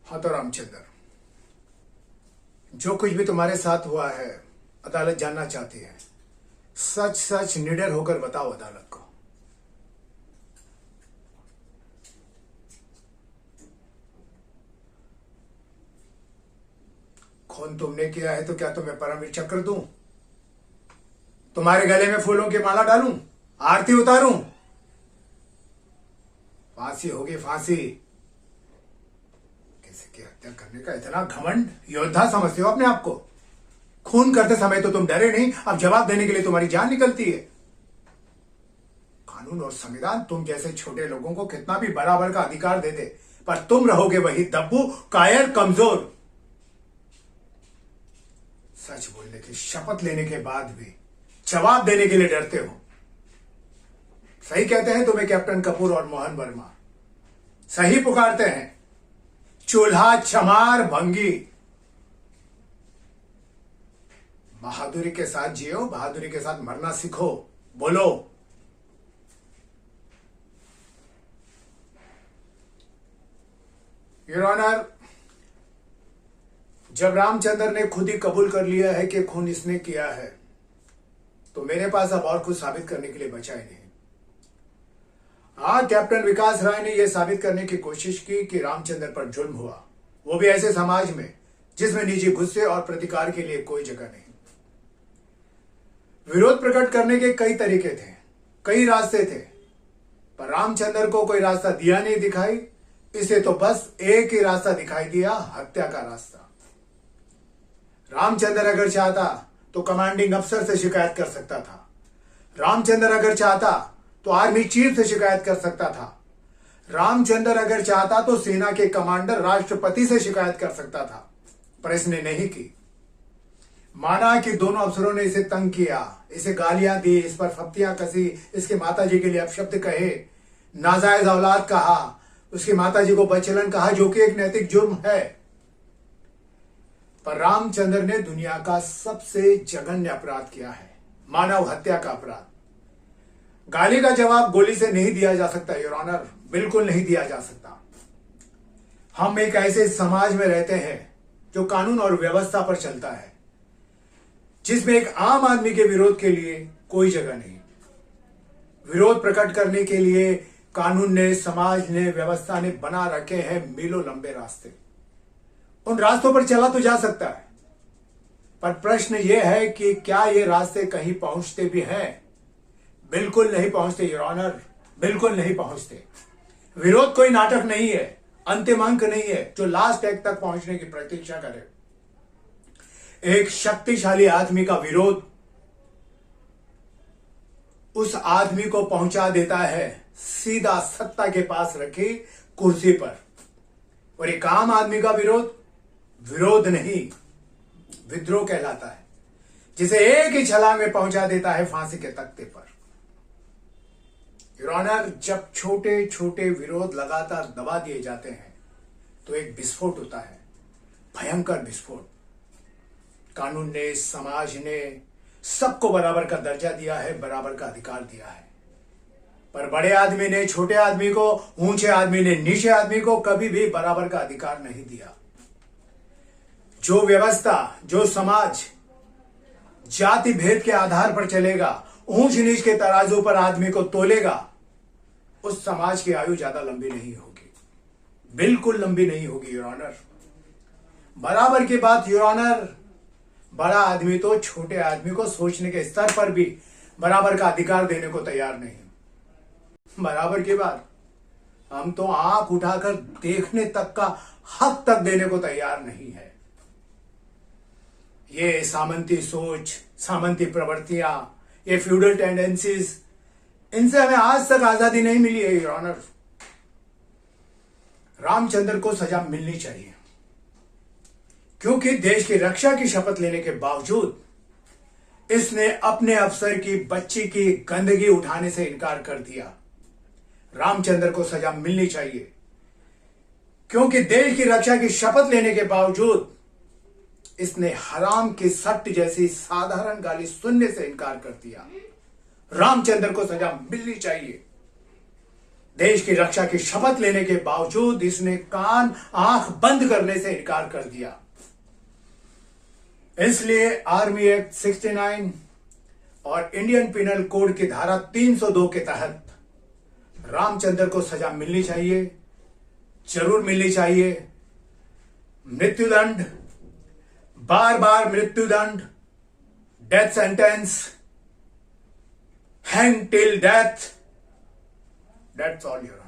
हाँ तो रामचंद्र, जो कुछ भी तुम्हारे साथ हुआ है अदालत जानना चाहती है। सच सच निडर होकर बताओ अदालत को। खून तुमने किया है तो क्या तुम्हें परमवीर चक्र दूं? तुम्हारे गले में फूलों की माला डालूं? आरती उतारूं? फांसी होगी फांसी। किसी की हत्या करने का इतना घमंड? योद्धा समझते हो अपने आप को? खून करते समय तो तुम डरे नहीं, अब जवाब देने के लिए तुम्हारी जान निकलती है। कानून और संविधान तुम जैसे छोटे लोगों को कितना भी बराबर का अधिकार दे दे, पर तुम रहोगे वही दब्बू, कायर, कमजोर। सच बोलने की शपथ लेने के बाद भी जवाब देने के लिए डरते हो। सही कहते हैं तुम्हें कैप्टन कपूर और मोहन वर्मा, सही पुकारते हैं। चूल्हा चमार भंगी। बहादुरी के साथ जियो, बहादुरी के साथ मरना सीखो। बोलो। योर ऑनर, जब रामचंद्र ने खुद ही कबूल कर लिया है कि खून इसने किया है, तो मेरे पास अब और कुछ साबित करने के लिए बचा ही नहीं। हाँ, कैप्टन विकास राय ने यह साबित करने की कोशिश की कि रामचंद्र पर जुल्म हुआ, वो भी ऐसे समाज में जिसमें निजी गुस्से और प्रतिकार के लिए कोई जगह नहीं। विरोध प्रकट करने के कई तरीके थे, कई रास्ते थे, पर रामचंद्र को कोई रास्ता दिया नहीं दिखाई। इसे तो बस एक ही रास्ता दिखाई दिया, हत्या का रास्ता। रामचंद्र अगर चाहता तो कमांडिंग अफसर से शिकायत कर सकता था। रामचंद्र अगर चाहता तो आर्मी चीफ से शिकायत कर सकता था। रामचंद्र अगर चाहता तो सेना के कमांडर राष्ट्रपति से शिकायत कर सकता था, पर इसने नहीं की। माना कि दोनों अफसरों ने इसे तंग किया, इसे गालियां दी, इस पर फप्तियां कसी, इसके माताजी के लिए अपशब्द कहे, नाजायज औलाद कहा, उसकी माताजी को बचलन कहा, जो कि एक नैतिक जुर्म है। पर रामचंद्र ने दुनिया का सबसे जघन्य अपराध किया है, मानव हत्या का अपराध। गाली का जवाब गोली से नहीं दिया जा सकता योर ऑनर, बिल्कुल नहीं दिया जा सकता। हम एक ऐसे समाज में रहते हैं जो कानून और व्यवस्था पर चलता है, जिसमें एक आम आदमी के विरोध के लिए कोई जगह नहीं। विरोध प्रकट करने के लिए कानून ने, समाज ने, व्यवस्था ने बना रखे हैं मीलों लंबे रास्ते। उन रास्तों पर चला तो जा सकता है, पर प्रश्न यह है कि क्या ये रास्ते कहीं पहुंचते भी हैं? बिल्कुल नहीं पहुंचते योर ऑनर, बिल्कुल नहीं पहुंचते। विरोध कोई नाटक नहीं है, अंतिम अंक नहीं है जो लास्ट एक्ट तक पहुंचने की प्रतीक्षा करे। एक शक्तिशाली आदमी का विरोध उस आदमी को पहुंचा देता है सीधा सत्ता के पास रखी कुर्सी पर, और एक आम आदमी का विरोध विरोध नहीं, विद्रोह कहलाता है, जिसे एक ही छलांग में पहुंचा देता है फांसी के तख्ते पर। योर ऑनर, जब छोटे छोटे विरोध लगातार दबा दिए जाते हैं तो एक विस्फोट होता है, भयंकर विस्फोट। कानून ने, समाज ने सबको बराबर का दर्जा दिया है, बराबर का अधिकार दिया है, पर बड़े आदमी ने छोटे आदमी को, ऊंचे आदमी ने नीचे आदमी को कभी भी बराबर का अधिकार नहीं दिया। जो व्यवस्था, जो समाज जाति भेद के आधार पर चलेगा, ऊंच नीच के तराजू पर आदमी को तोलेगा, उस समाज की आयु ज्यादा लंबी नहीं होगी, बिल्कुल लंबी नहीं होगी योर ऑनर। बराबर की बात योर ऑनर, बड़ा आदमी तो छोटे आदमी को सोचने के स्तर पर भी बराबर का अधिकार देने को तैयार नहीं। बराबर की बात, हम तो आंख उठाकर देखने तक का हक तक देने को तैयार नहीं है। ये सामंती सोच, सामंती प्रवृत्तियां, ये फ्यूडल टेंडेंसीज, इनसे हमें आज तक आजादी नहीं मिली है योर ऑनर। रामचंद्र को सजा मिलनी चाहिए, क्योंकि देश की रक्षा की शपथ लेने के बावजूद इसने अपने अफसर की बच्ची की गंदगी उठाने से इनकार कर दिया। रामचंद्र को सजा मिलनी चाहिए, क्योंकि देश की रक्षा की शपथ लेने के बावजूद इसने हराम की सट्ट जैसी साधारण गाली सुनने से इनकार कर दिया। रामचंद्र को सजा मिलनी चाहिए। देश की रक्षा की शपथ लेने के बावजूद इसने कान आंख बंद करने से इनकार कर दिया। इसलिए आर्मी एक्ट 69 और इंडियन पिनल कोड की धारा 302 के तहत रामचंद्र को सजा मिलनी चाहिए, जरूर मिलनी चाहिए। मृत्युदंड, बार बार मृत्युदंड, death sentence, hang till death, that's all your